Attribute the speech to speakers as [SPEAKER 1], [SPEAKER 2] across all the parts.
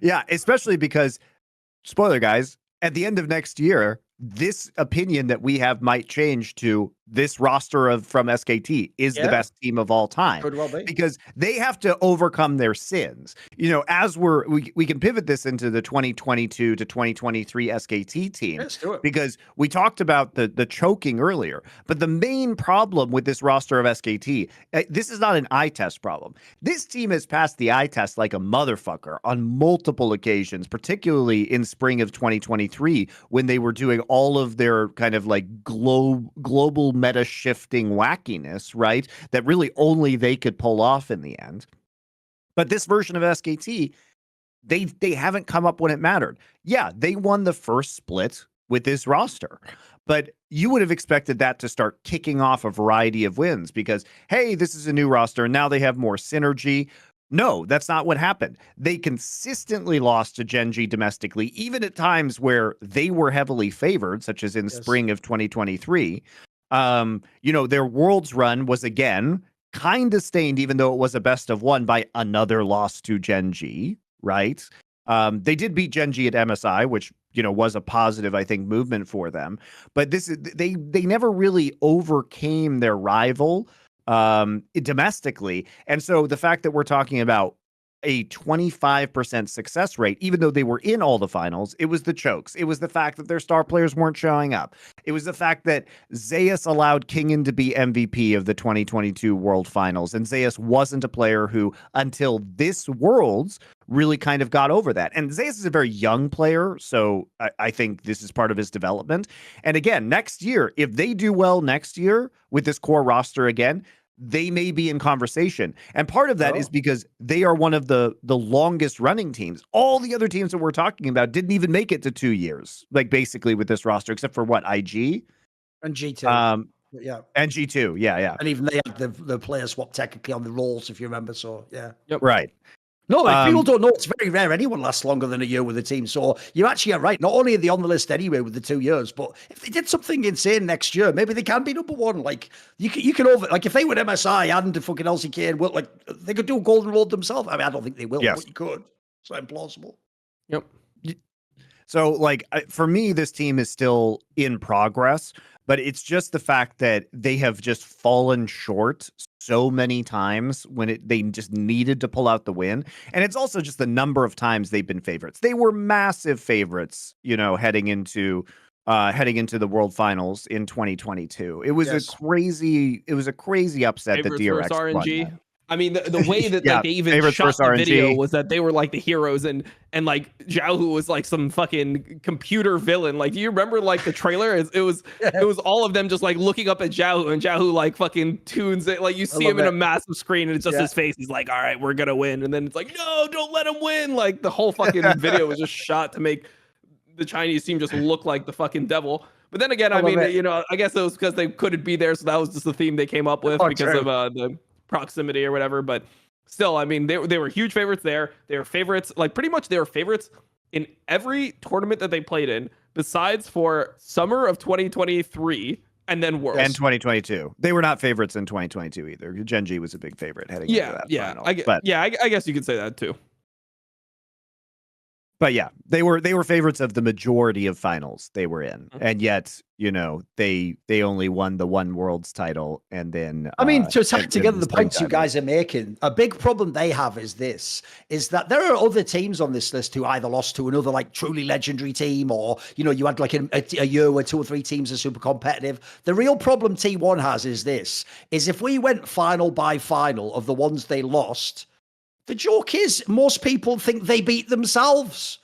[SPEAKER 1] Yeah, especially because, spoiler guys, at the end of next year, this opinion that we have might change to this roster from SKT is the best team of all time.
[SPEAKER 2] Could well be.
[SPEAKER 1] Because they have to overcome their sins. You know, as we can pivot this into the 2022 to 2023 SKT team.
[SPEAKER 2] Let's do it.
[SPEAKER 1] Because we talked about the choking earlier, but the main problem with this roster of SKT, this is not an eye test problem. This team has passed the eye test like a motherfucker on multiple occasions, particularly in spring of 2023 when they were doing all of their kind of like global meta shifting wackiness, right? That really only they could pull off in the end. But this version of SKT, they haven't come up when it mattered. Yeah, they won the first split with this roster, but you would have expected that to start kicking off a variety of wins because, hey, this is a new roster and now they have more synergy. No, that's not what happened. They consistently lost to Gen.G domestically, even at times where they were heavily favored, such as in spring of 2023. You know, their Worlds run was again kind of stained, even though it was a best of one, by another loss to Gen.G, right? They did beat Gen.G at MSI, which, you know, was a positive, I think, movement for them. But this is they never really overcame their rival domestically. And so the fact that we're talking about a 25% success rate, even though they were in all the finals, it was the chokes. It was the fact that their star players weren't showing up. It was the fact that Zeus allowed Kingen to be MVP of the 2022 World Finals. And Zeus wasn't a player who, until this Worlds, really kind of got over that. And Zeus is a very young player, so I think this is part of his development. And again, next year, if they do well next year with this core roster again, they may be in conversation. And part of that is because they are one of the longest running teams. All the other teams that we're talking about didn't even make it to 2 years, like basically with this roster, except for what, IG?
[SPEAKER 2] And G2. Yeah.
[SPEAKER 1] And G2. Yeah.
[SPEAKER 2] And even they had the player swap technically on the roles, if you remember. So, yeah.
[SPEAKER 1] Yep. Right.
[SPEAKER 2] No, like, people don't know. It's very rare anyone lasts longer than a year with a team. So you actually are right. Not only are they on the list anyway with the 2 years, but if they did something insane next year, maybe they can be number one. Like you can like if they were MSI and the fucking LCK and like they could do a golden road themselves. I mean, I don't think they will, but you could. It's not implausible.
[SPEAKER 1] Yep. So like for me, this team is still in progress, but it's just the fact that they have just fallen short so many times when they just needed to pull out the win. And it's also just the number of times they've been favorites. They were massive favorites, you know, heading into the World Finals in 2022. It was a crazy upset that DRX
[SPEAKER 3] RNG.
[SPEAKER 1] won that.
[SPEAKER 3] I mean, the way that like, they even shot the video was that they were like the heroes, and like Xiaohu was like some fucking computer villain. Like, do you remember like the trailer? It was all of them just like looking up at Xiaohu, and Xiaohu like fucking tunes it. Like you see him in a massive screen, and it's just his face. He's like, "All right, we're gonna win," and then it's like, "No, don't let him win!" Like the whole fucking video was just shot to make the Chinese team just look like the fucking devil. But then again, I mean, you know, I guess it was because they couldn't be there, so that was just the theme they came up with because of the proximity or whatever. But still, I mean, they were huge favorites there. They were favorites, like pretty much they were favorites in every tournament that they played in, besides for summer of 2023 and then Worlds.
[SPEAKER 1] And 2022. They were not favorites in 2022 either. Gen.G was a big favorite heading into that final.
[SPEAKER 3] I guess you could say that too.
[SPEAKER 1] But yeah, they were favorites of the majority of finals they were in, and yet, you know, they only won the one Worlds title, and then
[SPEAKER 2] I mean, to tie together the points you guys are making, a big problem they have is that there are other teams on this list who either lost to another like truly legendary team, or you know, you had like a year where 2 or 3 teams are super competitive. The real problem T1 has is if we went final by final of the ones they lost. The joke is, most people think they beat themselves.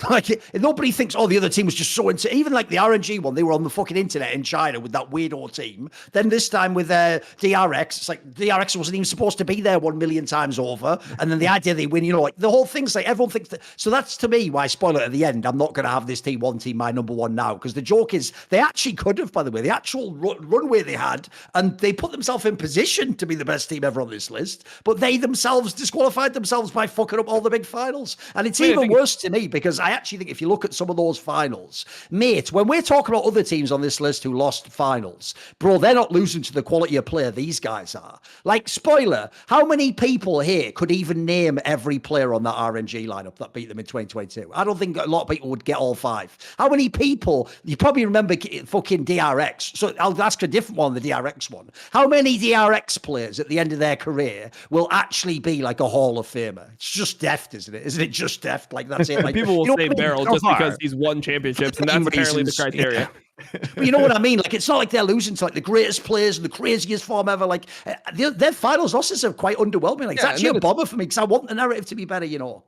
[SPEAKER 2] Like, nobody thinks, oh, the other team was just so into. Even like the RNG one, they were on the fucking internet in China with that weirdo team. Then this time with DRX, it's like DRX wasn't even supposed to be there 1 million times over. And then the idea they win, you know, like the whole thing's like everyone thinks that. So that's to me why, spoiler at the end, I'm not going to have this T1 team my number one now, because the joke is they actually could have, by the way, the actual runway they had, and they put themselves in position to be the best team ever on this list, but they themselves disqualified themselves by fucking up all the big finals. And it's even worse to me because I actually think if you look at some of those finals, mate, when we're talking about other teams on this list who lost finals, bro, they're not losing to the quality of player these guys are. Like, spoiler, how many people here could even name every player on that RNG lineup that beat them in 2022? I don't think a lot of people would get all 5. How many people, you probably remember fucking DRX, so I'll ask a different one, the DRX one. How many DRX players at the end of their career will actually be like a Hall of Famer? It's just deft, isn't it? Isn't it just deft? Like, that's it. Like,
[SPEAKER 3] people will say Beryl just because he's won championships, and that's apparently the criteria.
[SPEAKER 2] Yeah. But you know what I mean? Like, it's not like they're losing to like the greatest players in the craziest form ever. Like, their finals losses are quite underwhelming. Like, it's actually a bummer for me because I want the narrative to be better, you know.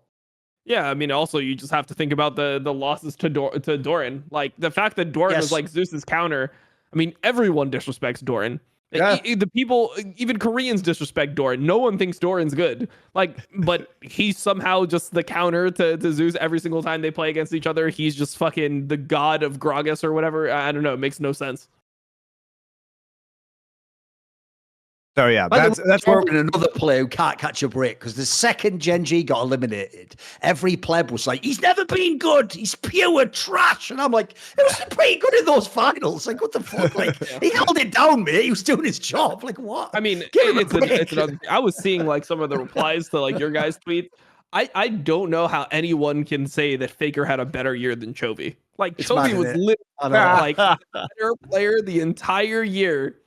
[SPEAKER 3] Yeah, I mean, also you just have to think about the losses to Doran. Like, the fact that Doran was like Zeus's counter. I mean, everyone disrespects Doran. Yeah. The people, even Koreans disrespect Doran. No one thinks Doran's good. Like, but he's somehow just the counter to Zeus every single time they play against each other. He's just fucking the god of Gragas or whatever. I don't know. It makes no sense.
[SPEAKER 1] So yeah, that's where
[SPEAKER 2] another player who can't catch a break, because the second Gen G got eliminated, every pleb was like, he's never been good, he's pure trash. And I'm like, it was pretty good in those finals. Like, what the fuck? Like, he held it down, mate. He was doing his job. Like, what?
[SPEAKER 3] I mean, it's another, I was seeing like some of the replies to like your guys' tweets. I don't know how anyone can say that Faker had a better year than Chovy. Like, Chovy was literally like the better player the entire year,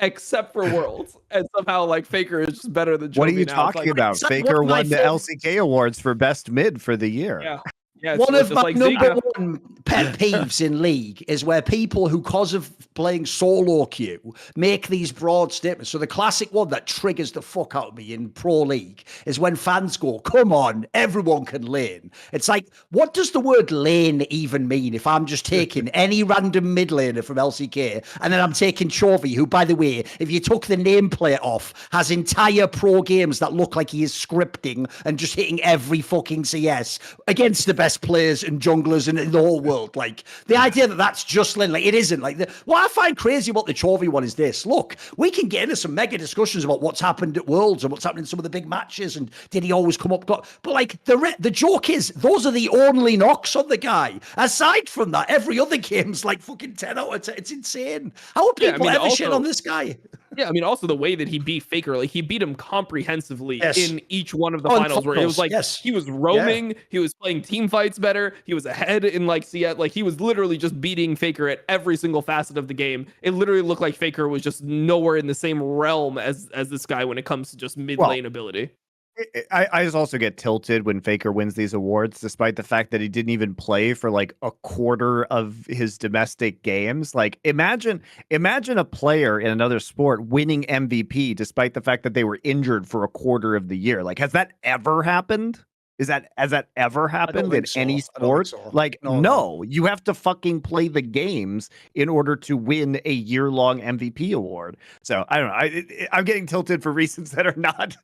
[SPEAKER 3] except for Worlds, and somehow like Faker is just better than Chovy.
[SPEAKER 1] What are you
[SPEAKER 3] now.
[SPEAKER 1] talking about? Faker won the LCK awards for best mid for the year.
[SPEAKER 3] Yeah,
[SPEAKER 2] one of my number one pet peeves in League is where people who, cause of playing solo queue, make these broad statements. So the classic one that triggers the fuck out of me in Pro League is when fans go, come on, everyone can lane. It's like, what does the word lane even mean if I'm just taking any random mid laner from LCK and then I'm taking Chovy, who, by the way, if you took the nameplate off, has entire pro games that look like he is scripting and just hitting every fucking CS against the best players and junglers in the whole world. Like, the idea that that's just lane, like, it isn't. Like, what I find crazy about the Chovy one is this. Look, we can get into some mega discussions about what's happened at Worlds and what's happened in some of the big matches and did he always come up, but like, the joke is those are the only knocks on the guy. Aside from that, every other game's like fucking 10 out of 10. It's insane. How are people ever shit on this guy?
[SPEAKER 3] Yeah, I mean, also the way that he beat Faker, like, he beat him comprehensively in each one of the finals, where it was like he was roaming, he was playing team fights better, he was ahead in like CS, like he was literally just beating Faker at every single facet of the game. It literally looked like Faker was just nowhere in the same realm as this guy when it comes to just mid lane ability.
[SPEAKER 1] I just also get tilted when Faker wins these awards, despite the fact that he didn't even play for like a quarter of his domestic games. Like, imagine a player in another sport winning MVP despite the fact that they were injured for a quarter of the year. Like, has that ever happened? Has that ever happened in any sport? So. Like, no, you have to fucking play the games in order to win a year-long MVP award. So I don't know. I'm getting tilted for reasons that are not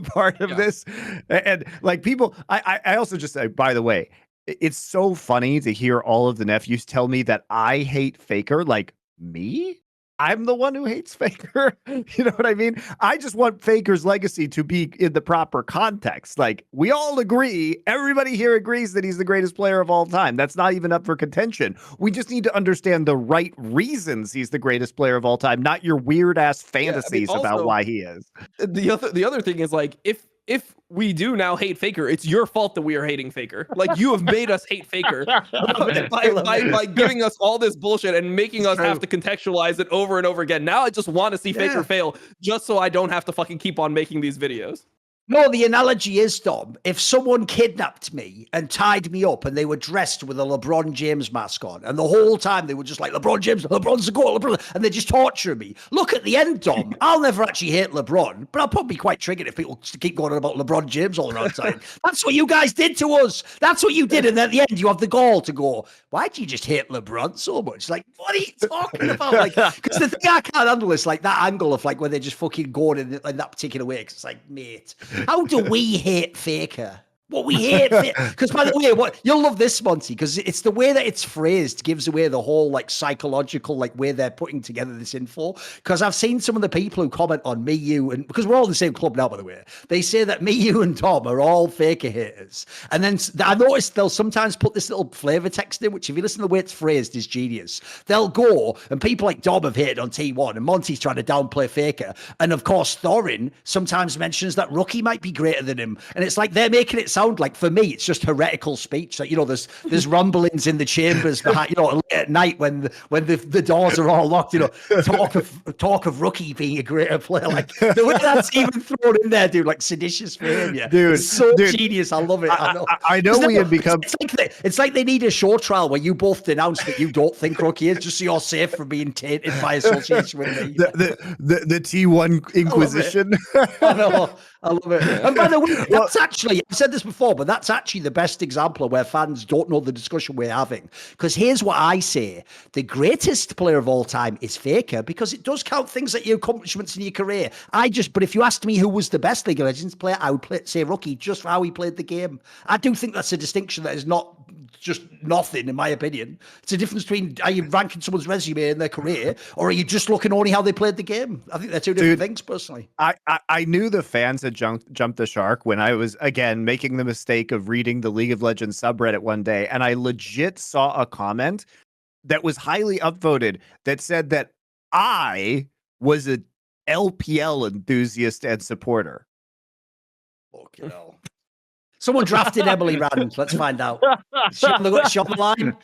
[SPEAKER 1] part of this. And like, people, I also just say, by the way, it's so funny to hear all of the nephews tell me that I hate Faker. Like, me? I'm the one who hates Faker. You know what I mean? I just want Faker's legacy to be in the proper context. Like, we all agree, everybody here agrees that he's the greatest player of all time. That's not even up for contention. We just need to understand the right reasons he's the greatest player of all time, not your weird ass fantasies about why he is.
[SPEAKER 3] The other thing is, like, if we do now hate Faker, it's your fault that we are hating Faker. Like, you have made us hate Faker by giving us all this bullshit and making us have to contextualize it over and over again. Now I just want to see Faker fail just so I don't have to fucking keep on making these videos.
[SPEAKER 2] No, the analogy is, Dom, if someone kidnapped me and tied me up and they were dressed with a LeBron James mask on, and the whole time they were just like, LeBron James, LeBron's the goal, LeBron, and they're just torturing me. Look, at the end, Dom, I'll never actually hate LeBron, but I'll probably be quite triggered if people keep going on about LeBron James all around time. That's what you guys did to us. That's what you did. And at the end, you have the gall to go, why do you just hate LeBron so much? Like, what are you talking about? Like, because the thing I can't handle is like that angle of like when they're just fucking going in that particular way. Because it's like, mate, how do we hate Faker? What we hate, because by the way, what you'll love this, Monty, because it's the way that it's phrased gives away the whole like psychological like way they're putting together this info. Because I've seen some of the people who comment on me, you, and because we're all in the same club now, by the way, they say that me, you, and Tom are all faker haters. And then I noticed they'll sometimes put this little flavor text in, which if you listen to the way it's phrased is genius. They'll go and people like Dom have hated on T1, and Monty's trying to downplay faker, and of course Thorin sometimes mentions that Rookie might be greater than him, and it's like they're making it sound like, for me, it's just heretical speech. Like, you know, there's rumblings in the chambers behind, you know, late at night when the doors are all locked, you know, talk of Rookie being a greater player. Like the way that's even thrown in there, dude, like seditious behavior.
[SPEAKER 1] Dude,
[SPEAKER 2] it's so genius. I love it.
[SPEAKER 1] I know we have become.
[SPEAKER 2] It's like they need a show trial where you both denounce that you don't think Rookie is, just so you're safe from being tainted by association with me.
[SPEAKER 1] The T1 Inquisition.
[SPEAKER 2] I know. I love it. And by the way, that's actually, I've said this before, but that's actually the best example of where fans don't know the discussion we're having. Because here's what I say. The greatest player of all time is Faker, because it does count things like your accomplishments in your career. But if you asked me who was the best League of Legends player, I would say Rookie, just for how he played the game. I do think that's a distinction that is not just nothing, in my opinion. It's a difference between, are you ranking someone's resume in their career, or are you just looking only how they played the game? I think they're two different things, personally.
[SPEAKER 1] I knew the fans had jumped the shark when I was, again, making the mistake of reading the League of Legends subreddit one day, and I legit saw a comment that was highly upvoted that said that I was a LPL enthusiast and supporter.
[SPEAKER 2] Fucking hell. Someone drafted Emily Rand. Let's find out. She on the line.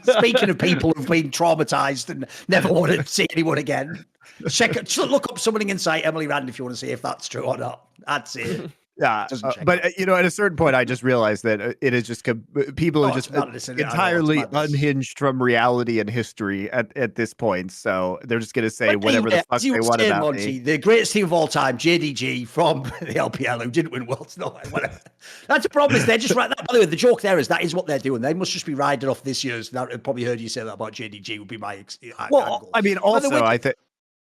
[SPEAKER 2] Speaking of people who've been traumatized and never want to see anyone again, look up Summoning Insight Emily Rand if you want to see if that's true or not. I'd say it.
[SPEAKER 1] Yeah, but you know, at a certain point, I just realized that it is just people are just entirely unhinged from reality and history at this point. So they're just going to say whatever the fuck they want about me.
[SPEAKER 2] The greatest team of all time, JDG from the LPL, who didn't win Worlds. No, whatever. That's the problem. Is they're just right. By the way, the joke there is that is what they're doing. They must just be riding off this year's. I probably heard you say that about JDG. Would be my angle.
[SPEAKER 1] I mean, also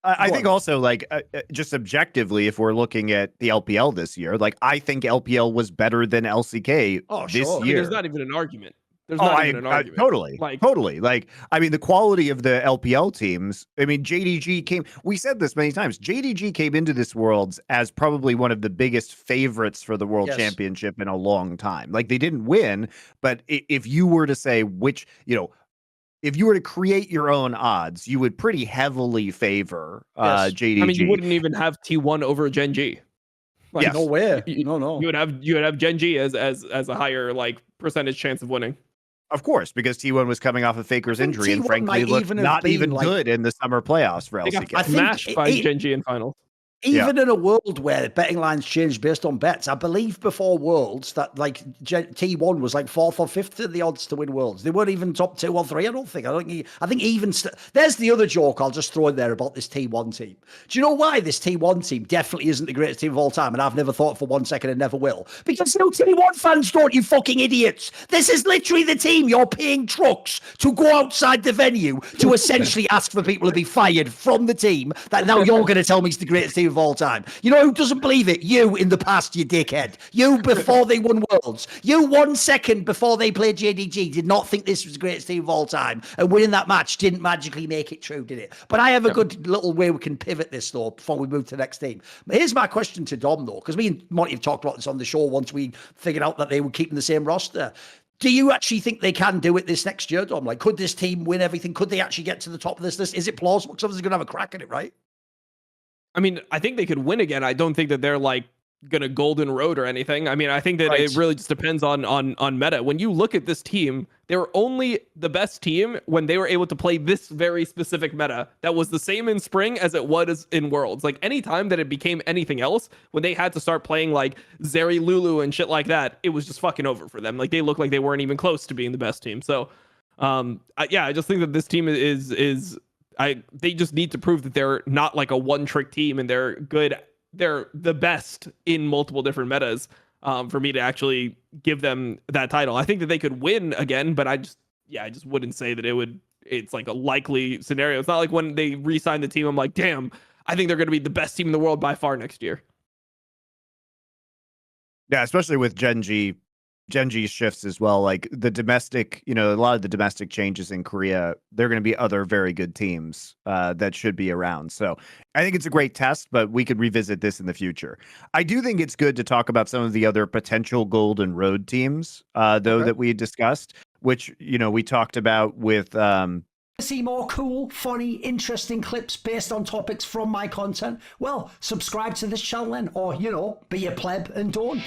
[SPEAKER 1] I think also, like, just objectively, if we're looking at the LPL this year, like, I think LPL was better than LCK this year.
[SPEAKER 3] I mean, there's not even an argument.
[SPEAKER 1] Totally. Like, I mean, the quality of the LPL teams, I mean, JDG we said this many times, JDG came into this Worlds as probably one of the biggest favorites for the World Championship in a long time. Like, they didn't win, but if you were to say which, you know, if you were to create your own odds, you would pretty heavily favor JDG.
[SPEAKER 3] I mean, you wouldn't even have T1 over Gen G.
[SPEAKER 2] Like, no way. No.
[SPEAKER 3] You would have Gen G as a higher like percentage chance of winning.
[SPEAKER 1] Of course, because T1 was coming off of Faker's injury and frankly looked not even good in the summer playoffs for LCK.
[SPEAKER 3] They got smashed by Gen G in finals.
[SPEAKER 2] Even in a world where betting lines changed based on bets, I believe before Worlds that like T1 was like 4th or 5th in the odds to win Worlds. They weren't even top 2 or 3. I don't think. I think even there's the other joke I'll just throw in there about this T1 team. Do you know why this T1 team definitely isn't the greatest team of all time? And I've never thought for 1 second and never will. Because no T1 fans don't, you fucking idiots. This is literally the team you're paying trucks to go outside the venue to essentially ask for people to be fired from the team that now you're going to tell me is the greatest team of all time. You know who doesn't believe it? You in the past, you dickhead. You before they won Worlds. You 1 second before they played JDG did not think this was the greatest team of all time, and winning that match didn't magically make it true, did it? But I have a good little way we can pivot this though before we move to the next team. But here's my question to Dom though, because me and Monty have talked about this on the show once we figured out that they were keeping the same roster. Do you actually think they can do it this next year, Dom? Like, could this team win everything? Could they actually get to the top of this list? Is it plausible? Because obviously going to have a crack at it, right?
[SPEAKER 3] I mean, I think they could win again. I don't think that they're like gonna golden road or anything. I mean, I think that it really just depends on meta. When you look at this team, they were only the best team when they were able to play this very specific meta that was the same in spring as it was in Worlds. Like anytime that it became anything else, when they had to start playing like Zeri Lulu and shit like that, it was just fucking over for them. Like they looked like they weren't even close to being the best team. So I just think that this team is they just need to prove that they're not like a one-trick team and they're good. They're the best in multiple different metas for me to actually give them that title. I think that they could win again, but I just wouldn't say that it's like a likely scenario. It's not like when they re-sign the team, I'm like, damn, I think they're going to be the best team in the world by far next year.
[SPEAKER 1] Yeah, especially with Gen G shifts as well. Like the domestic, a lot of the domestic changes in Korea, there are going to be other very good teams that should be around. So I think it's a great test, but we could revisit this in the future. I do think it's good to talk about some of the other potential Golden Road teams, though, that we discussed, which, we talked about with...
[SPEAKER 4] See more cool, funny, interesting clips based on topics from my content? Well, subscribe to this channel then, or, be a pleb and don't.